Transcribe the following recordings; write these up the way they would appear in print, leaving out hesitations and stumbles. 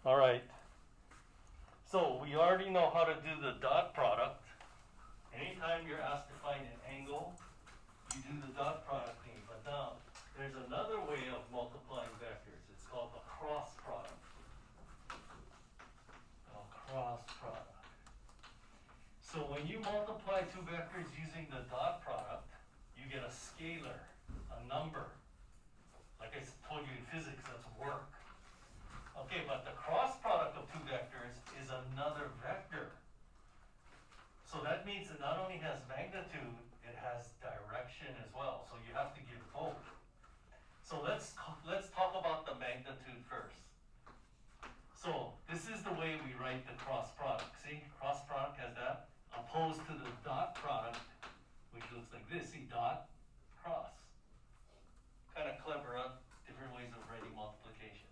All right. So we already know how to do the dot product. Anytime you're asked to find an angle, you do the dot product thing. But now, there's another way of multiplying vectors. It's called the cross product. Cross product. So when you multiply two vectors using the dot product, you get a scalar, a number. Like I told you in physics, that's work. Okay, but the cross product of two vectors is another vector. So that means it not only has magnitude, it has direction as well. So you have to give both. So let's talk about the magnitude first. So this is the way we write the cross product. See, cross product has that, opposed to the dot product, which looks like this. See, dot, cross. Kind of clever, huh? Different ways of writing multiplication.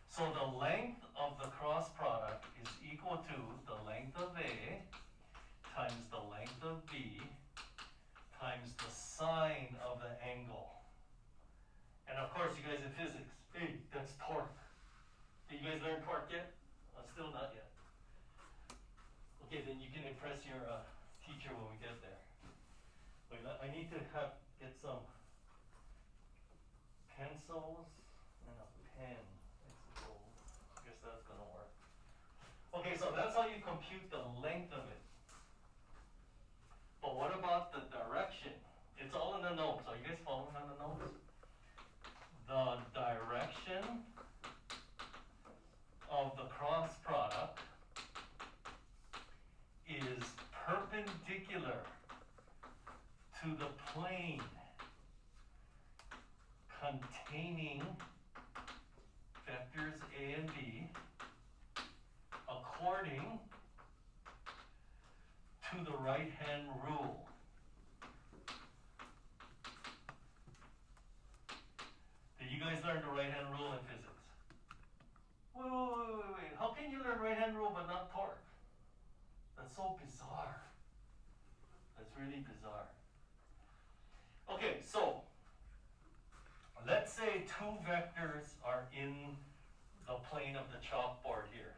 So the length of the cross product is equal to the length of A times the length of B times the sine of the angle. And of course, you guys in physics, hey, that's torque. Did you guys learn torque yet? Still not yet. Okay, then you can impress your teacher when we get there. Wait, I need to get some pencils and a pen. I guess that's gonna work. Okay, so that's how you compute the length of it. But what about the direction? It's all in the notes. Are you guys following on the notes? The direction of the cross product is perpendicular to the plane containing vectors A and B according to the right-hand rule. Did you guys learn the right-hand rule in physics? Wait. How can you learn right-hand rule but not torque? That's so bizarre. That's really bizarre. Okay, so let's say two vectors are in the plane of the chalkboard here.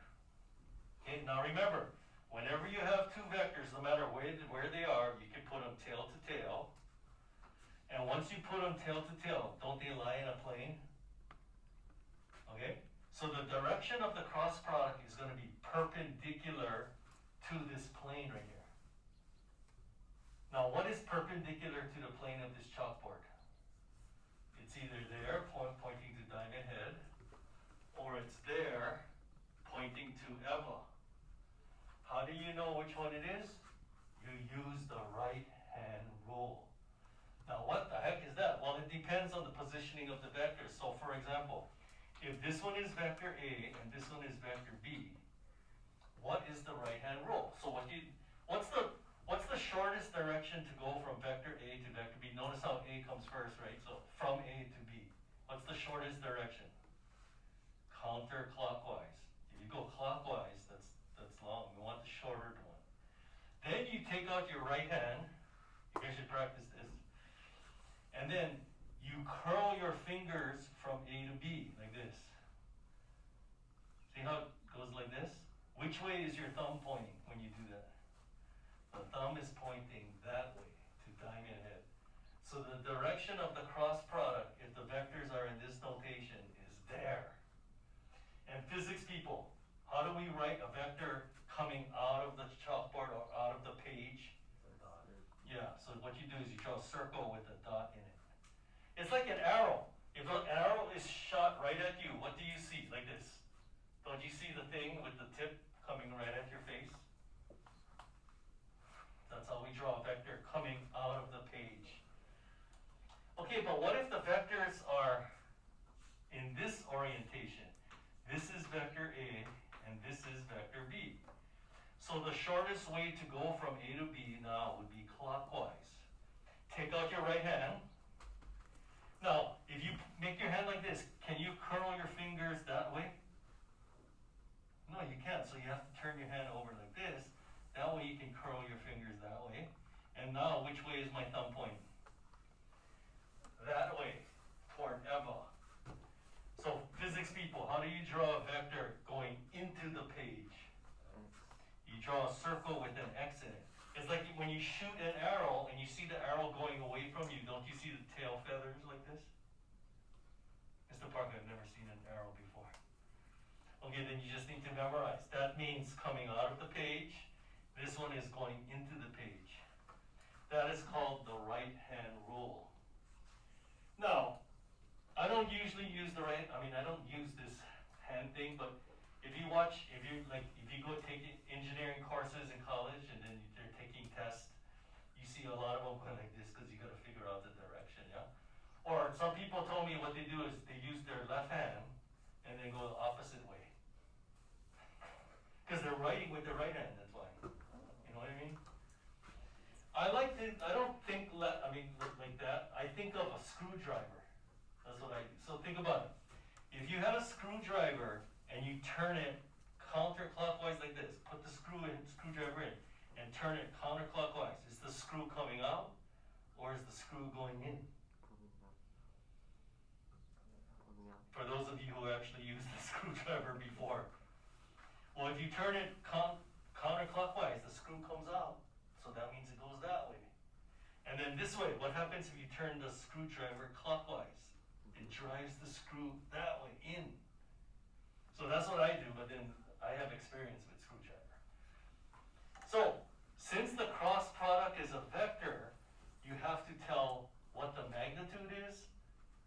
Okay, now remember, whenever you have two vectors, no matter where they are, you can put them tail to tail. And once you put them tail to tail, don't they lie in a plane? Okay? So the direction of the cross product is going to be perpendicular to this plane right here. Now, what is perpendicular to the plane of this chalkboard? It's either there, pointing to Diamond Head, or it's there, pointing to Eva. How do you know which one it is? You use the right-hand rule. Now, what the heck is that? Well, it depends on the positioning of the vectors. So, for example, if this one is vector A and this one is vector B, what is the right-hand rule? So what's the shortest direction to go from vector A to vector B? Notice how A comes first, right? So from A to B. What's the shortest direction? Counterclockwise. If you go clockwise, that's long. We want the shorter one. Then you take out your right hand. You guys should practice this. And then you curl your fingers from A to B, like this. See how it goes like this? Which way is your thumb pointing when you do that? The thumb is pointing that way, to Diamond Head. So the direction of the cross product, if the vectors are in this notation, is there. And physics people, how do we write a vector coming out of the chalkboard or out of the page? Yeah, so what you do is you draw a circle with a dot in it. It's like an arrow. If an arrow is shot right at you, what do you see? Like this. Don't you see the thing with the tip coming right at your face? That's how we draw a vector coming out of the page. Okay, but what if the vectors are in this orientation? This is vector A and this is vector B. So the shortest way to go from A to B now would be clockwise. Take out your right hand. Now, if you make your hand like this, can you curl your fingers that way? No, you can't. So you have to turn your hand over like this. That way you can curl your fingers that way. And now, which way is my thumb pointing? That way, toward Eva. So physics people, how do you draw a vector going into draw a circle with an X in it. It's like when you shoot an arrow and you see the arrow going away from you, don't you see the tail feathers like this? Mr. Parker, I've never seen an arrow before. Okay, then you just need to memorize. That means coming out of the page. This one is going into the page. That is called the right-hand rule. Now, I don't usually use I don't use this hand thing, but if you go take engineering courses in college and then they're taking tests, you see a lot of them going like this because you got to figure out the direction, yeah? Or some people told me what they do is they use their left hand and then go the opposite way. Because they're writing with their right hand, that's why. You know what I mean? I don't think like that. I think of a screwdriver. That's what I do. So think about it. If you have a screwdriver and you turn it counterclockwise like this, put the screwdriver in, and turn it counterclockwise, is the screw coming out or is the screw going in? For those of you who actually used the screwdriver before. Well, if you turn it counterclockwise, the screw comes out, so that means it goes that way. And then this way, what happens if you turn the screwdriver clockwise? It drives the screw that way in. So that's what I do, but then I have experience with screwdriver. So, since the cross product is a vector, you have to tell what the magnitude is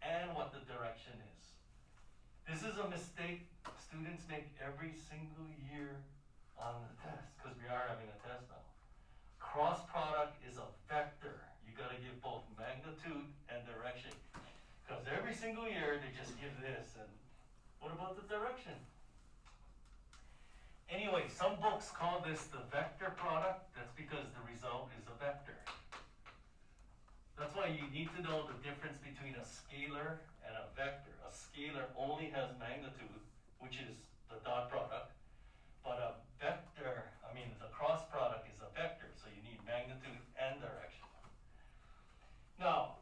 and what the direction is. This is a mistake students make every single year on the test, because we are having a test now. Cross product is a vector. You gotta give both magnitude and direction. Because every single year they just give this, and what about the direction? Anyway, some books call this the vector product. That's because the result is a vector. That's why you need to know the difference between a scalar and a vector. A scalar only has magnitude, which is the dot product, but a vector, the cross product is a vector, so you need magnitude and direction. Now,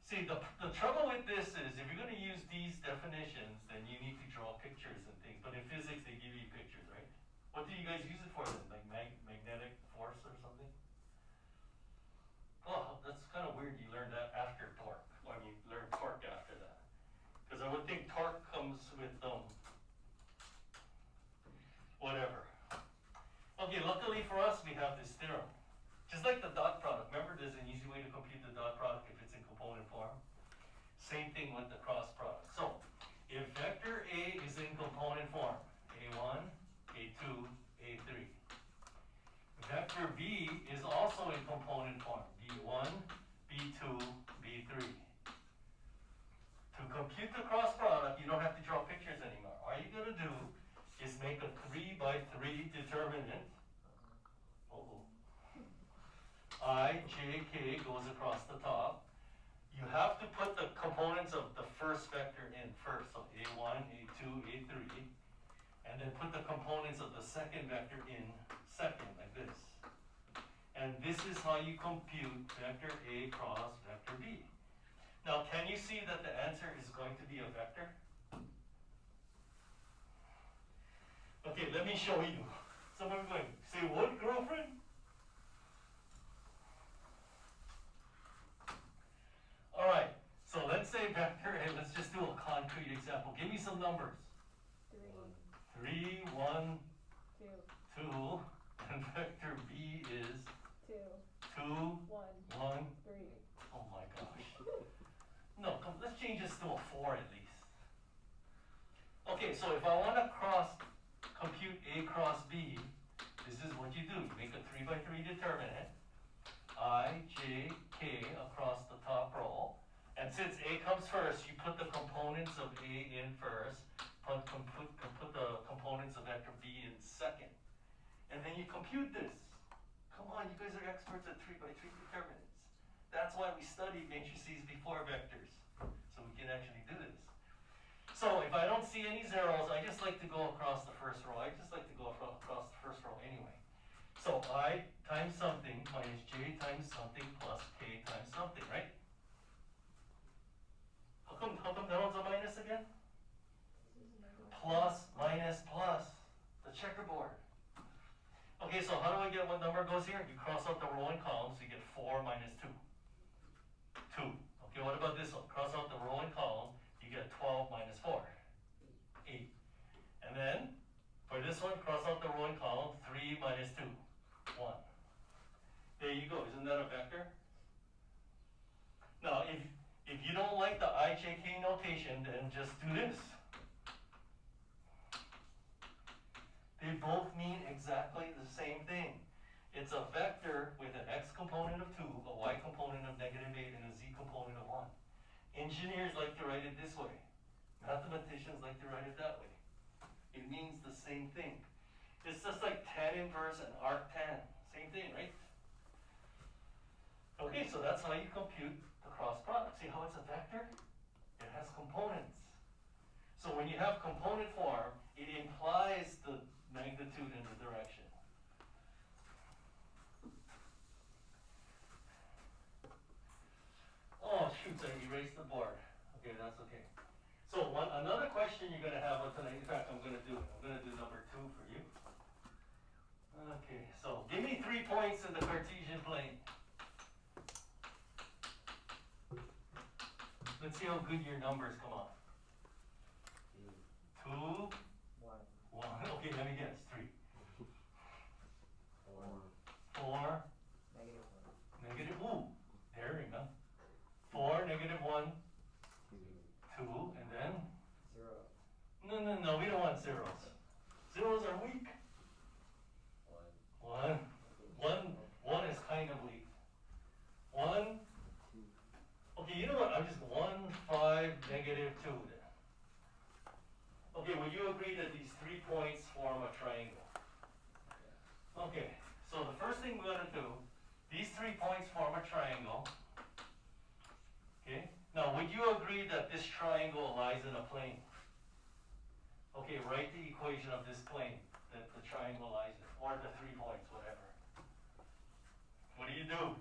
see, the trouble with this is if you're going to use these definitions, then you need to draw pictures and things. But in physics, they give you pictures, right? What do you guys use it for then? Like magnetic force or something? Oh, that's kind of weird you learned that after torque. Learn torque after that. Because I would think torque comes with whatever. Okay, luckily for us, we have this theorem. Just like the dot product. Remember, there's an easy way to compute the dot product if it's in component form. Same thing with the cross product. So, if vector A is in component form, A1, A2, A3. Vector B is also in component form, B1, B2, B3. To compute the cross product, you don't have to draw pictures anymore. All you gotta do is make a 3 by 3 determinant. I, J, K goes across the top. You have to put the components of the first vector in first, so A1, A2, A3, and then put the components of the second vector in second, like this. And this is how you compute vector A cross vector B. Now, can you see that the answer is going to be a vector? Okay, let me show you. Someone's going, say what, girlfriend? All right, so let's say vector A, let's just do a concrete example. Give me some numbers. 3, 1, 2, and vector B is 2, 2, 1, 1, 3. Oh my gosh. No, come, let's change this to a 4 at least. Okay, so if I want to compute A cross B, this is what you do. You make a 3 by 3 determinant. I, J, K across the top row. And since A comes first, you put the components of A in first, put the components of vector B in second. And then you compute this. Come on, you guys are experts at 3 by 3 determinants. That's why we studied matrices before vectors, so we can actually do this. So if I don't see any zeros, I just like to go across the first row. I just like to go across the first row anyway. So I times something minus J times something plus K times something, right? How come that one's a minus again? Plus, minus, plus. The checkerboard. Okay, so one, cross out the row and column, 3 minus 2, 1. There you go, isn't that a vector? Now, if you don't like the IJK notation, then just do this. They both mean exactly the same thing. It's a vector with an x component of 2, a y component of -8, and a z component of 1. Engineers like to write it this way. Mathematicians like to write it that way. It means the same thing. It's just like tan inverse and arctan. Same thing, right? Okay, so that's how you compute the cross product. See how it's a vector? It has components. So when you have component form, it implies the magnitude and the direction. Oh shoot, I erased the board. Okay, that's okay. So another question you're gonna have tonight, in fact I'm gonna do number 2 for you. Okay, so give me 3 points in the Cartesian plane. Let's see how good your numbers come out. 2, 1. Okay, let me guess. 3. 4. Negative. Ooh, there we go. 4, -1, 2, and then 0. No, we don't want zeros. Zeros are weak. 1 is kind of weak. 1. Okay, you know what? I'm just 1, 5, -2 then. Okay, will you agree that these 3 points form a triangle? Okay, so the first thing we're going to do, these 3 points form a triangle. Okay, now would you agree that this triangle lies in a plane? Okay, write the equation of this plane that the triangle lies in, or the 3 points, whatever. What do?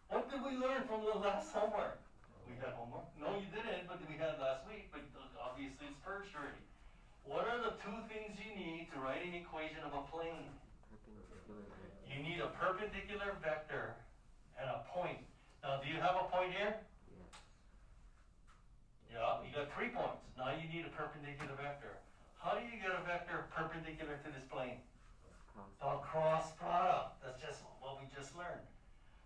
What did we learn from the last homework? We had homework? No, you didn't, but we had last week, but obviously it's purged already. What are the 2 things you need to write an equation of a plane? You need a perpendicular vector and a point. Now, do you have a point here? Yeah, you got 3 points. Now you need a perpendicular vector. How do you get a vector perpendicular to this plane? The cross product. That's just what we just learned.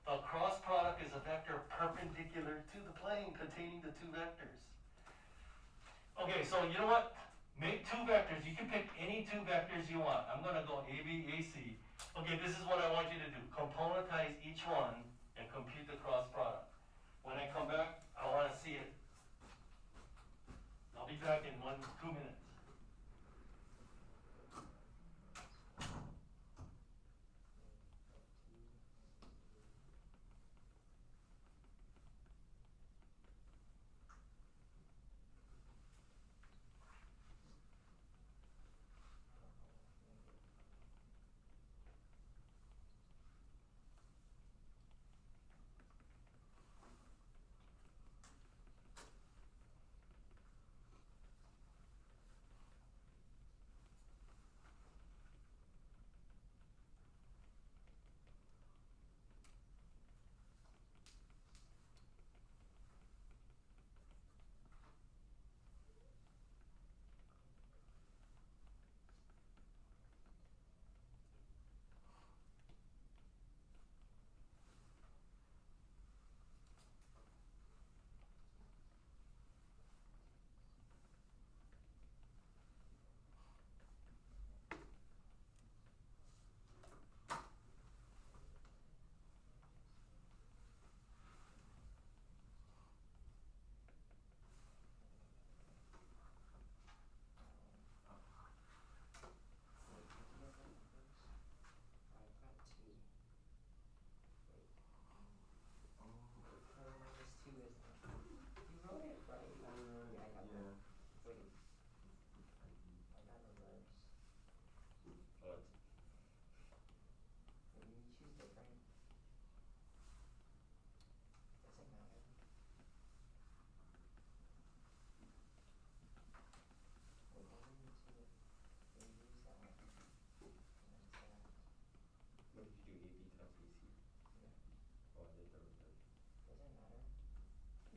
The cross product is a vector perpendicular to the plane containing the 2 vectors. Okay, so you know what? Make 2 vectors. You can pick any 2 vectors you want. I'm going to go A, B, A, C. Okay, this is what I want you to do. Componentize each one and compute the cross product. When I come back, I want to see it. I'll be back in 2 minutes.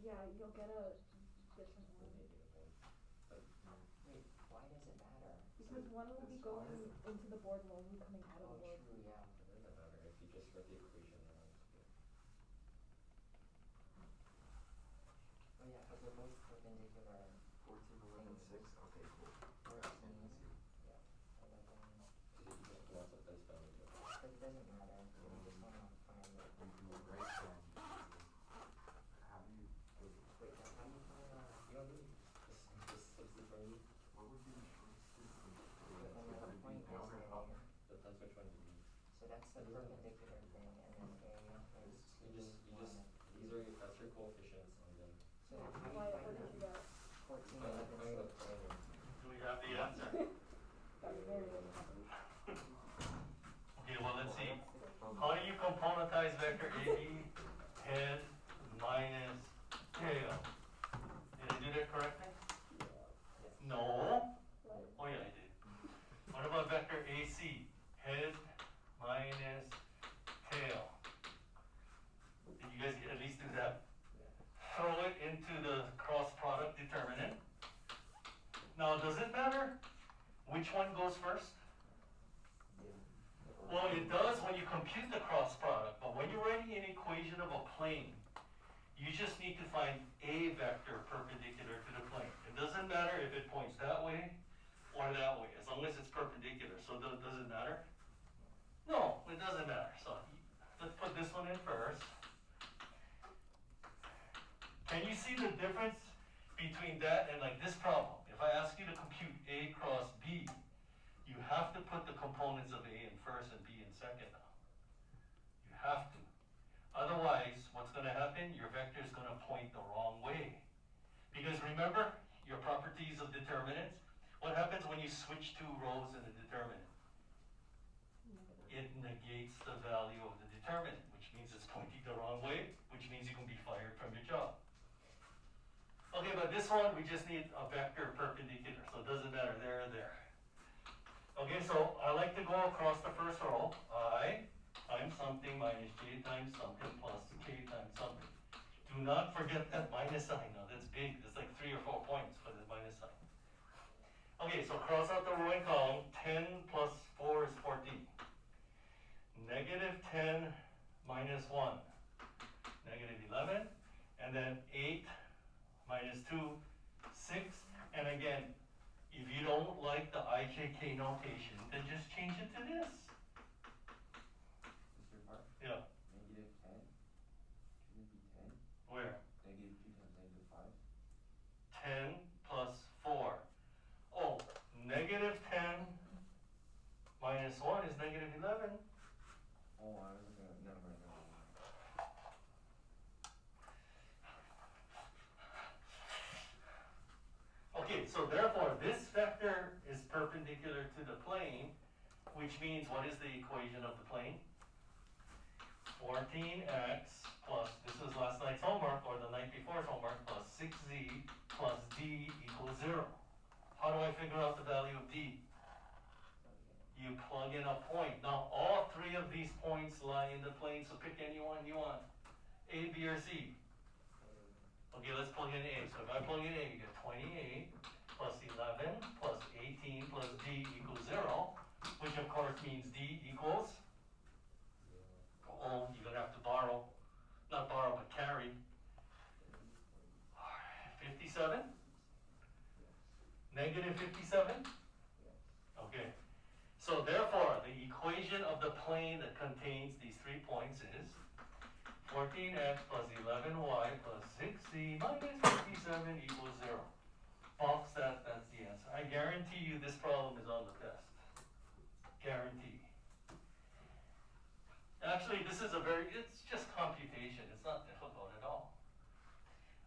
Yeah, you'll get a different one. Because one will be going into the board, one will be coming out of the board. True, yeah. It doesn't matter if you just write the equation down. Oh yeah, because they're both perpendicular. 14, 11, 6. Okay, cool. 14, Let's see. yeah, 11. You just want the this value to But it doesn't matter. We just want to find it. You can write down. How do you do it? Wait, how do you find You don't need just substitute. What would be the shortest distance? the Would it be point down or is up? A. Depends which one you need. So that's the perpendicular thing, and then area is These are that's your coefficients, and then. So how do you Why, find what did you that? get? 14, Find 11, the 6. triangle. Do we have the answer? That's very, very funny. Okay, well, let's see. How do you componentize vector AB? Head minus tail. Did I do that correctly? No. Oh yeah, I did. What about vector AC? Head minus tail. Did you guys at least do that? Throw it into the cross product determinant. Now, does it matter which one goes first? Well, it does when you compute the cross product, but when you're writing an equation of a plane, you just need to find a vector perpendicular to the plane. It doesn't matter if it points that way or that way, as long as it's perpendicular. So does it matter? No, it doesn't matter. So let's put this one in first. Can you see the difference between that and like this problem? If I ask you to compute A cross B, you have to put the components of A in first and B in second now. You have to. Otherwise, what's going to happen? Your vector is going to point the wrong way. Because remember, your properties of determinants, what happens when you switch two rows in a determinant? It negates the value of the determinant, which means it's pointing the wrong way, which means you can be fired from your job. Okay, but this one, we just need a vector perpendicular, so it doesn't matter there or there. Okay, so I like to go across the first row. I times something minus j times something plus k times something. Do not forget that minus sign. Now that's big. It's like 3 or 4 points for the minus sign. Okay, so cross out the row and column. 10 plus 4 is 14. Negative 10 minus 1. Negative 11. And then 8 minus 2, 6. And again, if you don't like the IJK notation, then just change it to this. Mr. Park? Yeah. Negative 10? Shouldn't it be 10? Where? Negative 2 times negative 5? 10 plus 4. Oh, negative 10 minus 1 is negative 11. Oh, I was gonna, never mind. Okay, so therefore this vector is perpendicular to the plane, which means what is the equation of the plane? 14x plus, this was last night's homework or the night before's homework, plus 6z plus d equals 0. How do I figure out the value of d? You plug in a point. Now all three of these points lie in the plane, so pick any one you want. A, B, or C. Okay, let's plug in A. So if I plug in A, you get 28 plus 11 plus 18 plus D equals 0, which of course means D equals, oh, you're going to have to borrow, not borrow, but carry. 57? Negative 57? Okay. So therefore, the equation of the plane that contains these 3 points is 14x plus 11y plus 6z minus 57 equals 0. Box that, that's the answer. I guarantee you this problem is on the test. Guarantee. Actually, this is it's just computation. It's not difficult at all.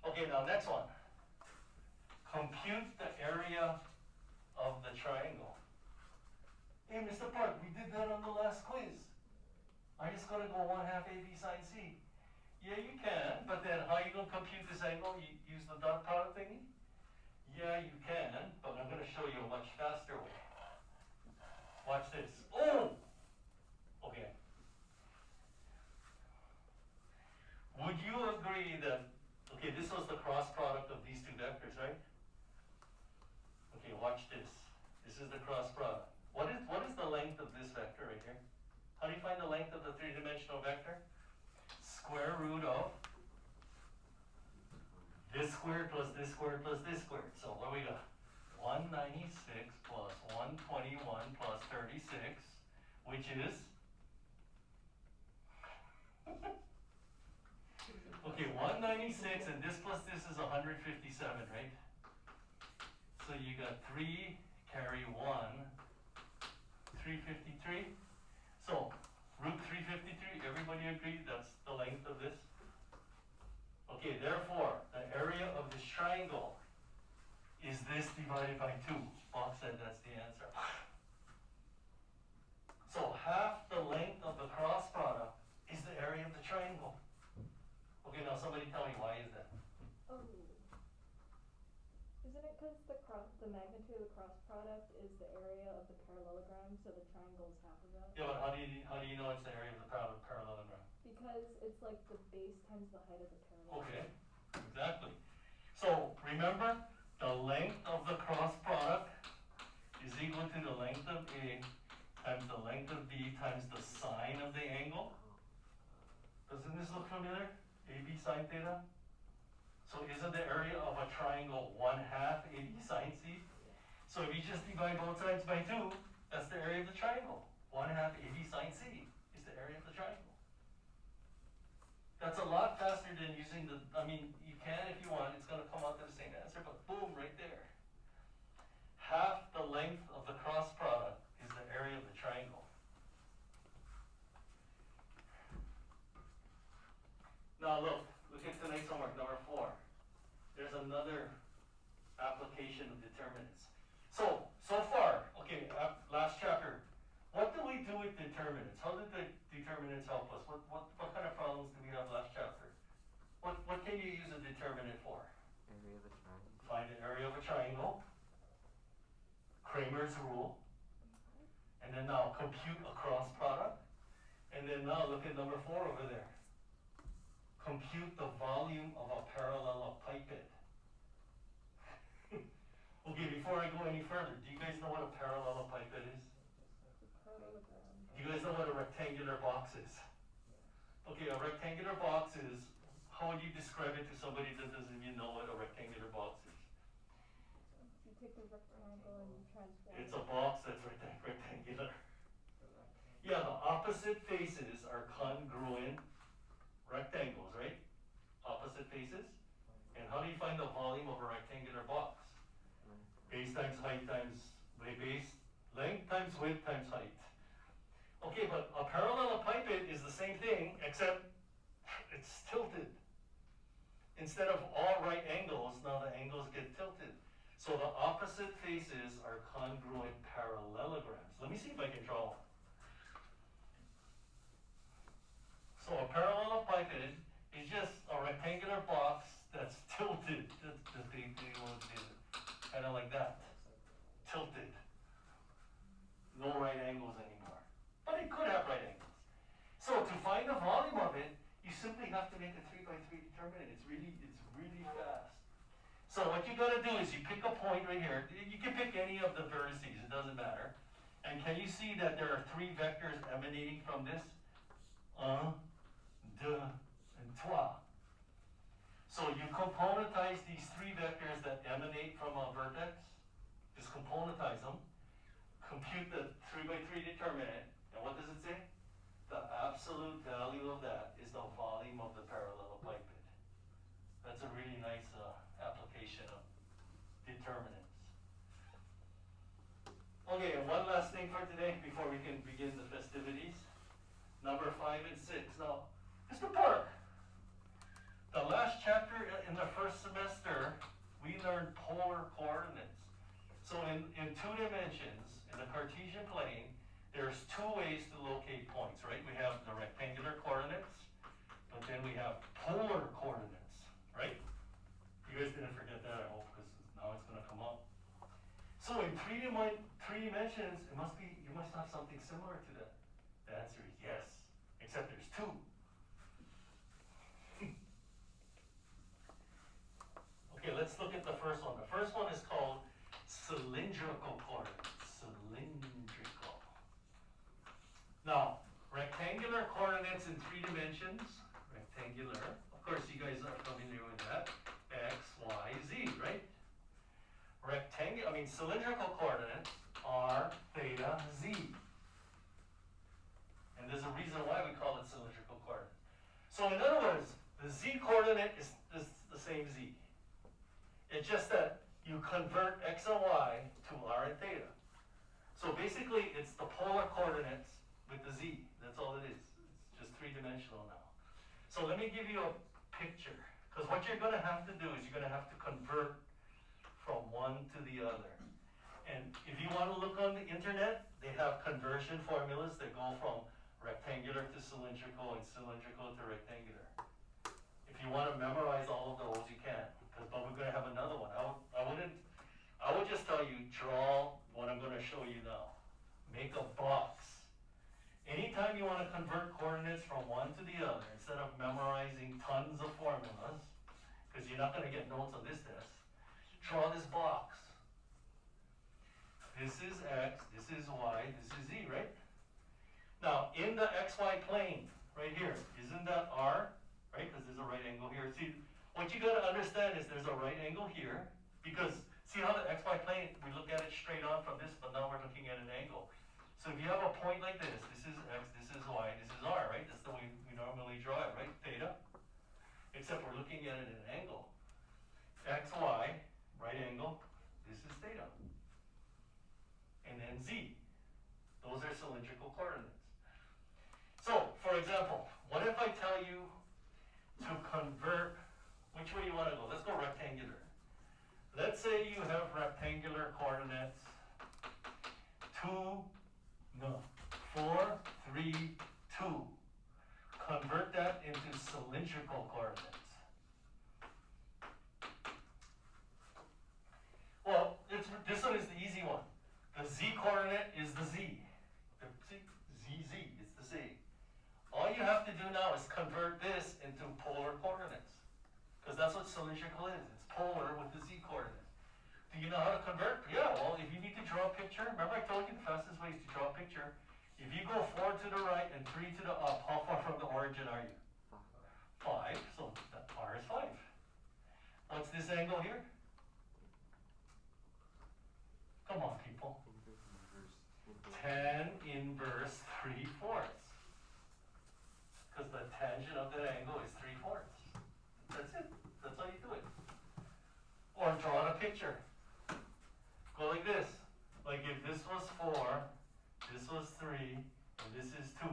Okay, now next one. Compute the area of the triangle. Hey, Mr. Park, we did that on the last quiz. I just gotta go 1/2 AB sine C. Yeah, you can, but then how are you gonna compute this angle? You use the dot product thingy? Yeah, you can, but I'm gonna show you a much faster way. Watch this. Oh! Okay. Would you agree that, okay, this was the cross product of these two vectors, right? Okay, watch this. This is the cross product. What is the length of this vector right here? How do you find the length of the three-dimensional vector? Square root of this squared plus this squared plus this squared. So what do we got? 196 plus 121 plus 36, which is okay, 196 and this plus this is 157, right? So you got 3 carry 1, 353. So root 353, everybody agree that's the length of this? Okay, therefore, the area of this triangle is this divided by 2. Bob said that's the answer. So half the length of the cross product is the area of the triangle. Okay, now somebody tell me, why is that? Oh. Isn't it because the magnitude of the cross product is the area of the parallelogram, so the triangle is half of that? Yeah, but how do you know it's the area of the parallelogram? Because it's like the base times the height of the parallelogram. Okay, exactly. So remember, the length of the cross product is equal to the length of A times the length of B times the sine of the angle. Doesn't this look familiar? AB sine theta? So isn't the area of a triangle 1/2 AB sine C? So if you just divide both sides by 2, that's the area of the triangle. 1/2 AB sine C is the area of the triangle. That's a lot faster than using the, I mean, you can if you want, it's gonna come out to the same answer, but boom, right there. Half the length of the cross product is the area of the triangle. Now look at tonight's homework, number 4. There's another application of determinants. So far, okay, last chapter, what do we do with determinants? How did the determinants help us? What kind of problems did we have last chapter? What can you use a determinant for? Area of the triangle. Find the area of a triangle, Kramer's rule, and then now compute a cross product, and then now look at number 4 over there. Compute the volume of a parallelepiped. Okay, before I go any further, do you guys know what a parallelepiped is? Parallelogram. Do you guys know what a rectangular box is? Okay, a rectangular box is, how would you describe it to somebody that doesn't even know what a rectangular box is? You take the rectangle and you transform It's a box that's rectangular. Yeah, the opposite faces are congruent rectangles, right? Opposite faces. And how do you find the volume of a rectangular box? Base times height times base, length times width times height. Okay, but a parallelepiped is the same thing, except it's tilted. Instead of all right angles, now the angles get tilted. So the opposite faces are congruent parallelograms. Let me see if I can draw one. So a parallelepiped is just a rectangular box that's tilted. That's the big one, kind of like that. Tilted. No right angles anymore. But it could have right angles. So to find the volume of it, you simply have to make a 3x3 determinant. It's really fast. So what you gotta do is you pick a point right here. You can pick any of the vertices, it doesn't matter. And can you see that there are 3 vectors emanating from this? 1, 2, and 3. So you componentize these 3 vectors that emanate from a vertex. Just componentize them. Compute the 3x3 determinant. And what does it say? The absolute value of that is the volume of the parallelepiped. That's a really nice application of determinants. Okay, and one last thing for today before we can begin the festivities. Number 5 and 6. Now, Mr. Park, the last chapter in the first semester, we learned polar coordinates. So in 2 dimensions, in the Cartesian plane, there's 2 ways to locate points, right? We have the rectangular coordinates, but then we have polar coordinates, right? You guys didn't forget that, I hope, because now it's going to come up. So in 3 dimensions, you must have something similar to that. The answer is yes, except there's 2. Okay, let's look at the first one. The first one is called cylindrical coordinates. coordinates in 3 dimensions, rectangular. Of course, you guys are familiar with that. X, Y, Z, right? Cylindrical coordinates are theta, Z. And there's a reason why we call it cylindrical coordinates. So in other words, the Z coordinate is the same Z. It's just that you convert X and Y to R and theta. So basically, it's the polar coordinates with the Z. That's all it is. It's just 3-dimensional now. So let me give you a picture. Because what you're going to have to do is you're going to have to convert from one to the other. And if you want to look on the internet, they have conversion formulas that go from rectangular to cylindrical and cylindrical to rectangular. If you want to memorize all of those, you can. But we're going to have another one. I would just tell you, draw what I'm going to show you now. Make a box. Anytime you want to convert coordinates from one to the other, instead of memorizing tons of formulas, because you're not going to get notes on this test, draw this box. This is X, this is Y, this is Z, right? Now, in the XY plane, right here, isn't that R, right? Because there's a right angle here. See, what you got to understand is there's a right angle here, because see how the XY plane, we look at it straight on from this, but now we're looking at an angle. So if you have a point like this is X, this is Y, this is R, right? That's the way we normally draw it, right? Theta. Except we're looking at it at an angle. X, Y, right angle, this is theta. And then Z. Those are cylindrical coordinates. So, for example, what if I tell you to convert, which way you want to go? Let's go rectangular. Let's say you have rectangular coordinates 4, 3, 2. Convert that into cylindrical coordinates. Well, this one is the easy one. The Z coordinate is the Z. Z, it's the Z. All you have to do now is convert this into polar coordinates. Because that's what cylindrical is. It's polar with the Z coordinate. Do you know how to convert? Yeah, well, if you need to draw a picture, remember I told you the fastest way is to draw a picture. If you go 4 to the right and 3 to the up, how far from the origin are you? 5, so that R is 5. What's this angle here? Come on, people. 10 inverse 3/4. Because the tangent of that angle is 3/4. That's it. That's how you do it. Or draw a picture. Go like this. Like if this was 4, this was 3, and this is 2.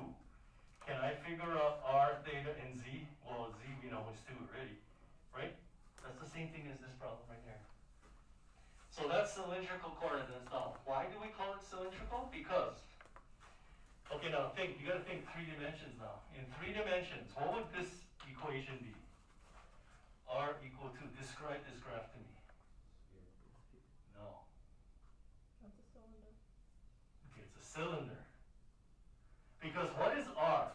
Can I figure out R, theta, and Z? Well, Z we know is 2 already, right? That's the same thing as this problem right here. So that's cylindrical coordinates. Now, why do we call it cylindrical? Because, okay, now think, you gotta think 3 dimensions now. In 3 dimensions, what would this equation be? R equal to, describe this graph to me. No. That's a cylinder. Okay, it's a cylinder. Because what is R?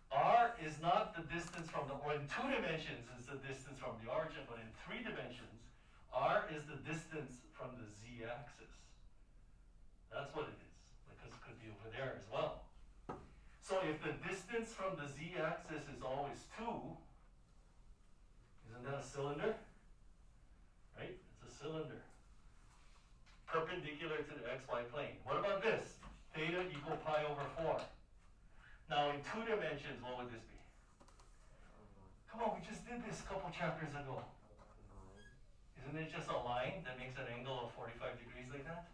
R is not the distance from the, or in 2 dimensions is the distance from the origin, but in 3 dimensions, R is the distance from the z-axis. That's what it is, because it could be over there as well. So if the distance from the z-axis is always 2, isn't that a cylinder? Right? It's a cylinder. Perpendicular to the xy plane. What about this? Theta equal pi over 4. Now in 2 dimensions, what would this be? Come on, we just did this a couple chapters ago. Isn't it just a line that makes an angle of 45 degrees like that?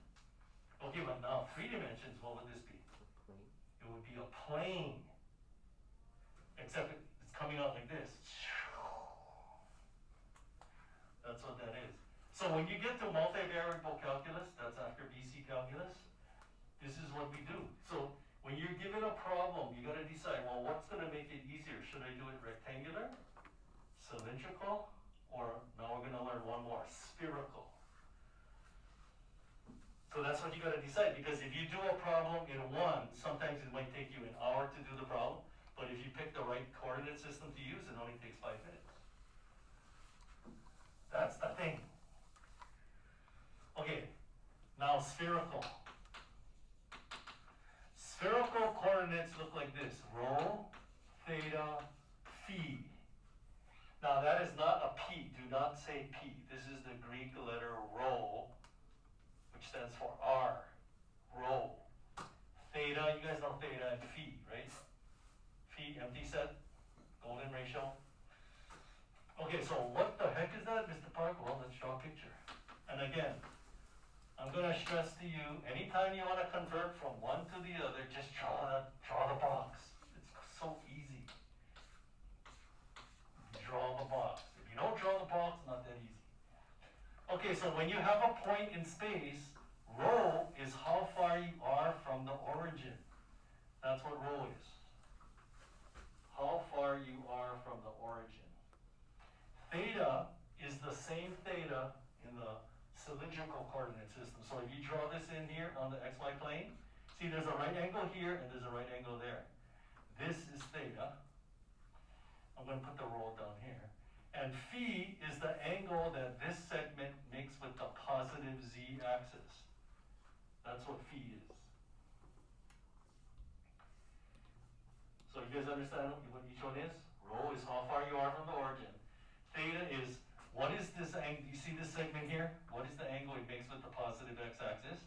Okay, but now 3 dimensions, what would this be? It would be a plane. Except it's coming out like this. That's what that is. So when you get to multivariable calculus, that's after BC calculus, this is what we do. So when you're given a problem, you gotta decide, well, what's gonna make it easier? Should I do it rectangular, cylindrical, or now we're gonna learn one more, spherical. So that's what you gotta decide, because if you do a problem in one, sometimes it might take you an hour to do the problem, but if you pick the right coordinate system to use, it only takes 5 minutes. That's the thing. Okay, now spherical. Spherical coordinates look like this, rho, theta, phi. Now that is not a P, do not say P. This is the Greek letter rho, which stands for R, rho. Theta, you guys know theta and phi, right? Phi, empty set, golden ratio. Okay, so what the heck is that, Mr. Park? Well, let's draw a picture. And again, I'm gonna stress to you, anytime you wanna convert from one to the other, just draw the box. It's so easy. Draw the box. If you don't draw the box, not that easy. Okay, so when you have a point in space, rho is how far you are from the origin. That's what rho is. How far you are from the origin. Theta is the same theta in the cylindrical coordinate system. So if you draw this in here on the xy plane, see there's a right angle here and there's a right angle there. This is theta. I'm going to put the rho down here. And phi is the angle that this segment makes with the positive z-axis. That's what phi is. So you guys understand what each one is? Rho is how far you are from the origin. Theta is, what is this angle? You see this segment here? What is the angle it makes with the positive x-axis?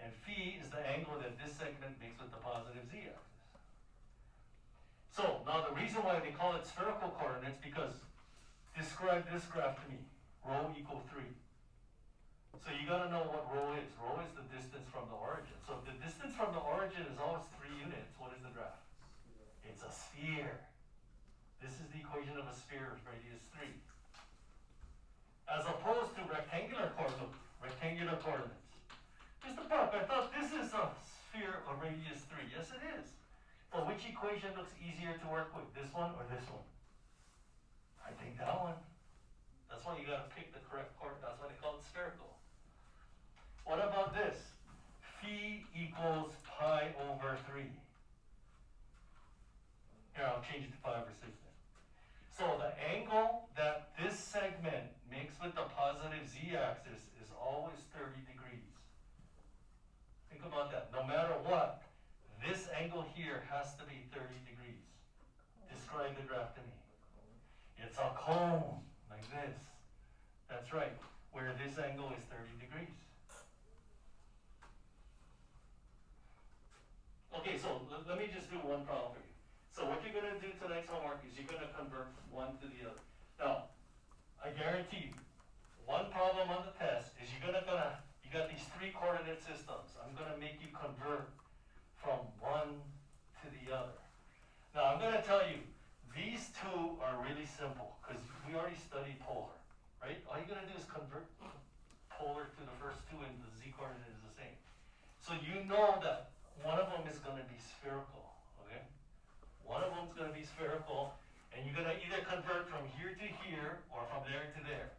And phi is the angle that this segment makes with the positive z-axis. So, now the reason why they call it spherical coordinates, because describe this graph to me. Rho equal 3. So you gotta know what rho is. Rho is the distance from the origin. So if the distance from the origin is always 3 units, what is the graph? It's a sphere. This is the equation of a sphere of radius 3. As opposed to rectangular coordinates. Mr. Park, I thought this is a sphere of radius 3. Yes, it is. But which equation looks easier to work with? This one or this one? I think that one. That's why you gotta pick the correct coordinate. That's why they call it spherical. What about this? Phi equals pi over 3. Here, I'll change it to pi over 6 then. So the angle that this segment makes with the positive z-axis is always 30 degrees. Think about that. No matter what, this angle here has to be 30 degrees. Describe the graph to me. It's a cone, like this. That's right, where this angle is 30 degrees. Okay, so let me just do one problem for you. So what you're gonna do tonight's homework is you're gonna convert one to the other. Now, I guarantee you, one problem on the test is you got these 3 coordinate systems. I'm gonna make you convert from one to the other. Now I'm going to tell you, these 2 are really simple because we already studied polar, right? All you're going to do is convert polar to the first 2 and the z coordinate is the same. So you know that one of them is going to be spherical, okay? One of them is going to be spherical and you're going to either convert from here to here or from there to there.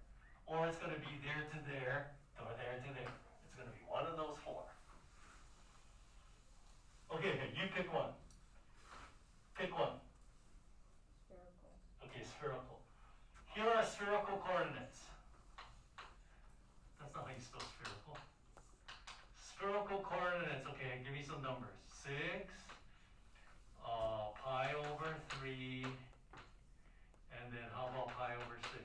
Or it's going to be there to there or there to there. It's going to be one of those 4. Okay, you pick one. Pick one. Spherical. Okay, spherical. Here are spherical coordinates. That's not how you spell spherical. Spherical coordinates, okay, give me some numbers. 6, pi over 3, and then how about pi over 6?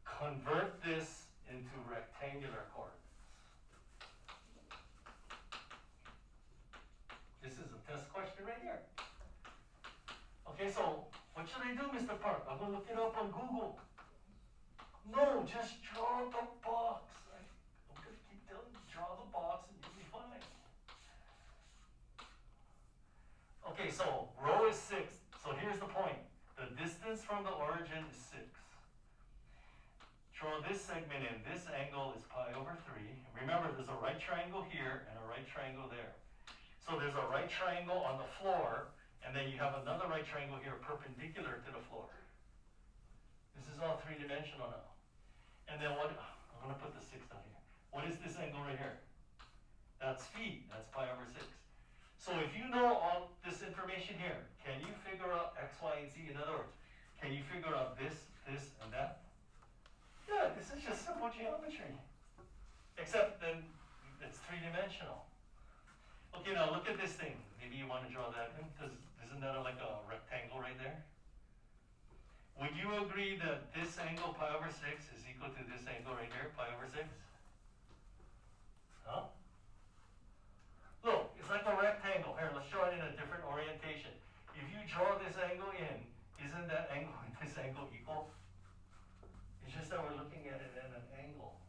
Convert this into rectangular coordinates. This is a test question right here. Okay, so what should I do, Mr. Park? I'm going to look it up on Google. No, just draw the box. I'm going to keep telling you, draw the box and you'll be fine. Okay, so rho is 6. So here's the point. The distance from the origin is 6. Draw this segment in. This angle is pi over 3. Remember, there's a right triangle here and a right triangle there. So there's a right triangle on the floor, and then you have another right triangle here perpendicular to the floor. This is all 3-dimensional now. And then what, I'm gonna put the 6 down here. What is this angle right here? That's phi, that's pi over 6. So if you know all this information here, can you figure out x, y, and z? In other words, can you figure out this, and that? Yeah, this is just simple geometry. Except then it's 3-dimensional. Okay, now look at this thing. Maybe you want to draw that in. Does Isn't that like a rectangle right there? Would you agree that this angle pi over 6 is equal to this angle right here, pi over 6? Huh? Look, it's like a rectangle. Here, let's draw it in a different orientation. If you draw this angle in, isn't that angle and this angle equal? It's just that we're looking at it at an angle.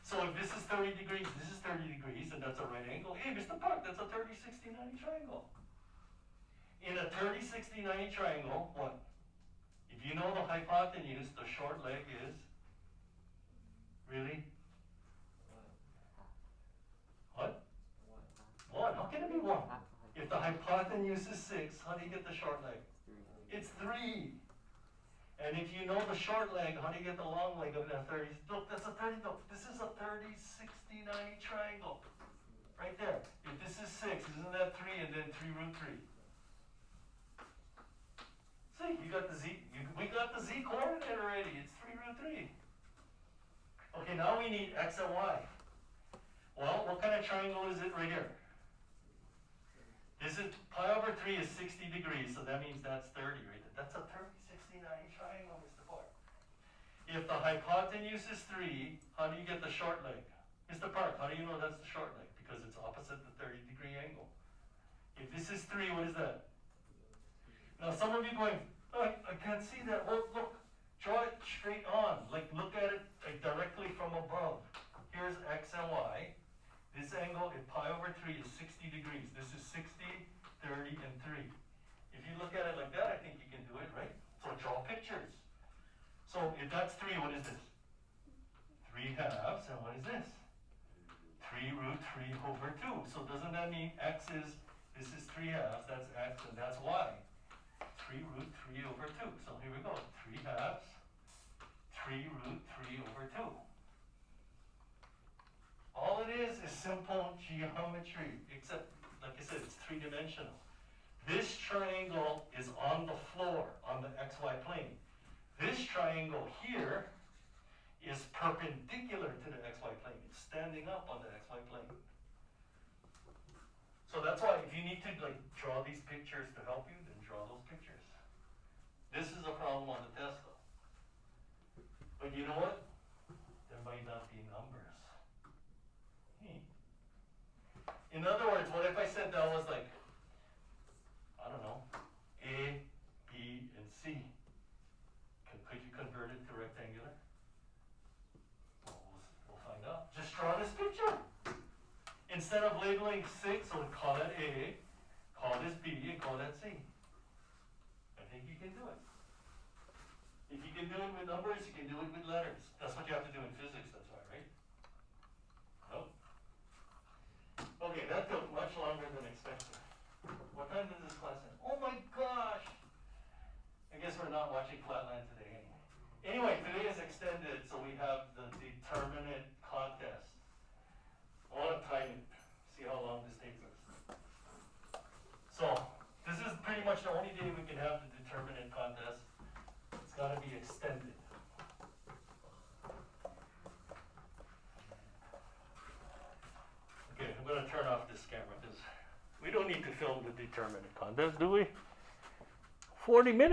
So if this is 30 degrees, this is 30 degrees, and that's a right angle. Hey, Mr. Park, that's a 30, 60, 90 triangle. In a 30, 60, 90 triangle, what? If you know the hypotenuse, the short leg is? Really? What? 1. How can it be 1? If the hypotenuse is 6, how do you get the short leg? It's 3. And if you know the short leg, how do you get the long leg of that 30? Look, that's a 30. Look, this is a 30, 60, 90 triangle. Right there. If this is 6, isn't that 3 and then 3 root 3? See, you got the z. We got the z coordinate already. It's 3 root 3. Okay, now we need x and y. Well, what kind of triangle is it right here? This is pi over 3 is 60 degrees, so that means that's 30 right there. That's a 30, 60, 90 triangle, Mr. Park. If the hypotenuse is 3, how do you get the short leg? Mr. Park, how do you know that's the short leg? Because it's opposite the 30-degree angle. If this is 3, what is that? Now some of you going, oh, I can't see that. Well, look, draw it straight on. Like look at it like, directly from above. Here's x and y. This angle in pi over 3 is 60 degrees. This is 60, 30, and 3. If you look at it like that, I think you can do it, right? So draw pictures. So if that's 3, what is this? 3 halves, and what is this? 3 root 3 over 2. So doesn't that mean x is, this is 3 halves, that's x, and that's y. 3 root 3 over 2. So here we go. 3 halves, 3 root 3 over 2. All it is simple geometry, except, like I said, it's 3-dimensional. This triangle is on the floor, on the xy plane. This triangle here is perpendicular to the xy plane. It's standing up on the xy plane. So that's why if you need to like draw these pictures to help you, then draw those pictures. This is a problem on the test though. But you know what? There might not be numbers. In other words, what if I said that was like, I don't know, A, B, and C? Could you convert it to rectangular? Well, we'll find out. Just draw this picture. Instead of labeling 6, so we call that A, call this B, and call that C. I think you can do it. If you can do it with numbers, you can do it with letters. That's what you have to do in physics, that's why, right? Nope. Okay, that took much longer than expected. What time does this class end? Oh my gosh! I guess we're not watching Flatland today anyway. Anyway, today is extended, so we have the determinant contest. I want to time it, see how long this takes us. So, this is pretty much the only day we can have the determinant contest. It's got to be extended. Okay, I'm going to turn off this camera because we don't need to film the determinant contest, do we? 40 minutes.